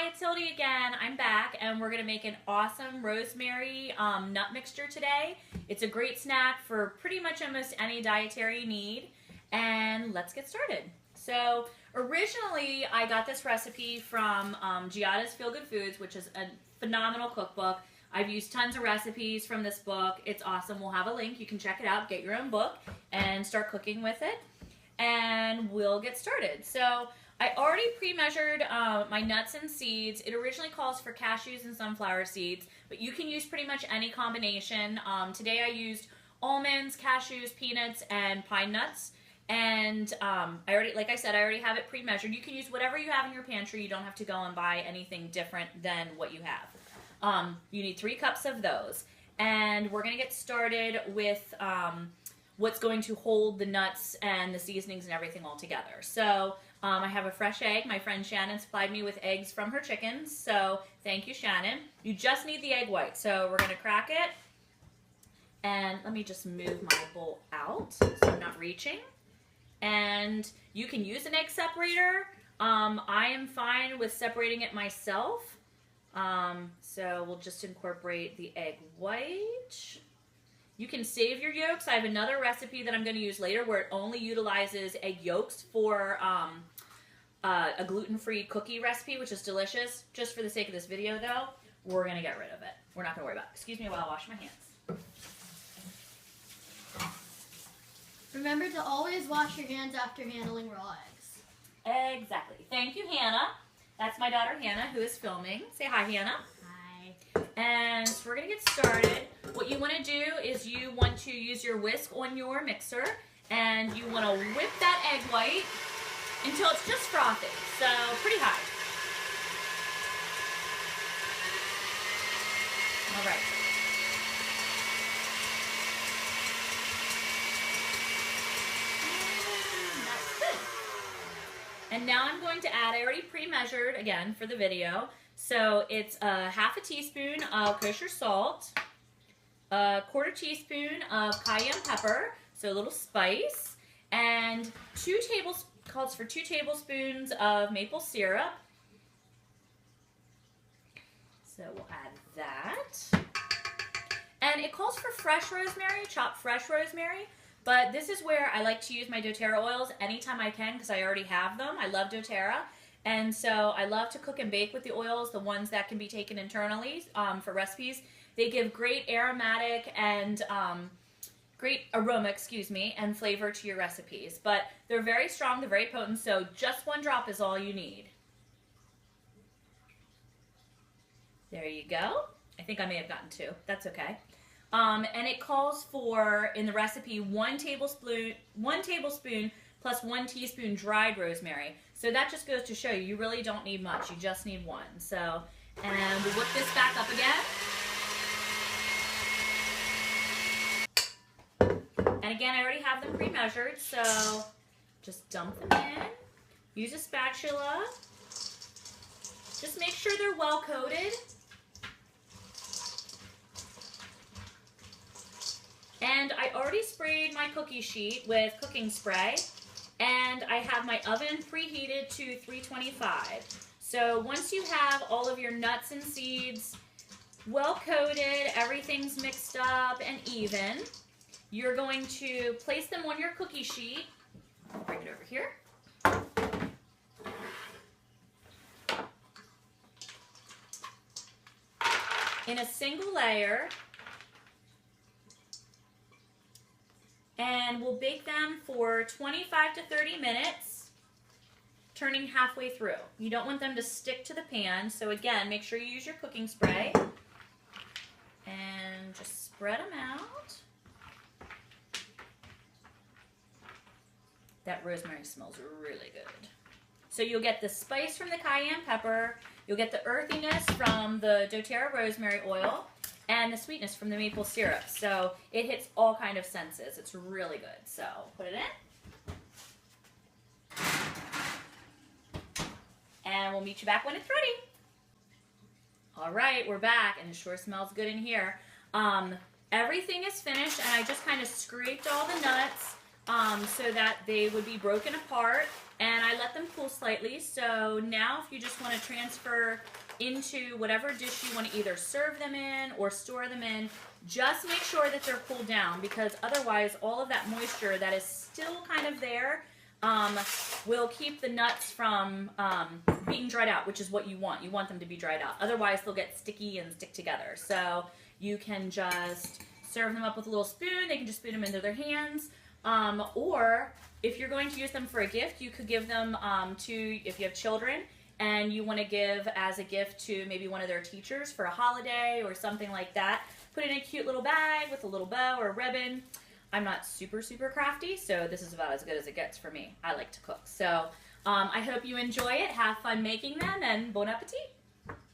Hi, it's Hilde again. I'm back and we're going to make an awesome rosemary nut mixture today. It's a great snack for pretty much almost any dietary need. And let's get started. So originally I got this recipe from Giada's Feel Good Foods, which is a phenomenal cookbook. I've used tons of recipes from this book. It's awesome. We'll have a link. You can check it out, get your own book, and start cooking with it. And we'll get started. So I already pre-measured my nuts and seeds. It originally calls for cashews and sunflower seeds, but you can use pretty much any combination. Today I used almonds, cashews, peanuts, and pine nuts. And like I said, I already have it pre-measured. You can use whatever you have in your pantry. You don't have to go and buy anything different than what you have. You need 3 cups of those. And we're going to get started with what's going to hold the nuts and the seasonings and everything all together. So I have a fresh egg. My friend Shannon supplied me with eggs from her chickens, so thank you, Shannon. You just need the egg white, so we're going to crack it. And let me just move my bowl out so I'm not reaching. And you can use an egg separator. I am fine with separating it myself. So we'll just incorporate the egg white. You can save your yolks. I have another recipe that I'm going to use later where it only utilizes egg yolks for a gluten-free cookie recipe, which is delicious. Just for the sake of this video, though, we're going to get rid of it. We're not going to worry about it. Excuse me while I wash my hands. Remember to always wash your hands after handling raw eggs. Exactly. Thank you, Hannah. That's my daughter, Hannah, who is filming. Say hi, Hannah. Hi. And so we're going to get started. What you want to do is you want to use your whisk on your mixer, and you want to whip that egg white until it's just frothy, so pretty high. All right. And that's good. And now I'm going to add, I already pre-measured again for the video, so it's half a teaspoon of kosher salt, a 1/4 teaspoon of cayenne pepper, so a little spice, and calls for 2 tablespoons of maple syrup. So we'll add that. And it calls for fresh rosemary, chopped fresh rosemary, but this is where I like to use my doTERRA oils anytime I can because I already have them. I love doTERRA. And so I love to cook and bake with the oils, the ones that can be taken internally for recipes. They give great aromatic and great aroma, and flavor to your recipes. But they're very strong, they're very potent, so just 1 drop is all you need. There you go. I think I may have gotten 2. That's okay. And it calls for, in the recipe, 1 tablespoon plus 1 teaspoon dried rosemary. So that just goes to show you, you really don't need much. You just need 1. So, and we'll whip this back up again. And again, I already have them pre-measured, so just dump them in. Use a spatula. Just make sure they're well coated. And I already sprayed my cookie sheet with cooking spray, and I have my oven preheated to 325. So once you have all of your nuts and seeds well coated, everything's mixed up and even, you're going to place them on your cookie sheet. I'll bring it over here. In a single layer. And we'll bake them for 25 to 30 minutes, turning halfway through. You don't want them to stick to the pan, so again, make sure you use your cooking spray. And just spread them out. That rosemary smells really good. So you'll get the spice from the cayenne pepper, you'll get the earthiness from the doTERRA rosemary oil, and the sweetness from the maple syrup. So it hits all kind of senses. It's really good. So put it in. And we'll meet you back when it's ready. All right, we're back, and it sure smells good in here. Everything is finished, and I just kind of scraped all the nuts so that they would be broken apart, and I let them cool slightly. So now if you just want to transfer into whatever dish you want to either serve them in or store them in, just make sure that they're cooled down, because otherwise all of that moisture that is still kind of there will keep the nuts from being dried out, which is what you want. You want them to be dried out. Otherwise they'll get sticky and stick together. So you can just serve them up with a little spoon. They can just spoon them into their hands. Or if you're going to use them for a gift, you could give them if you have children and you want to give as a gift to maybe one of their teachers for a holiday or something like that. Put it in a cute little bag with a little bow or ribbon. I'm not super crafty, so this is about as good as it gets for me. I like to cook. So I hope you enjoy it. Have fun making them, and bon appetit.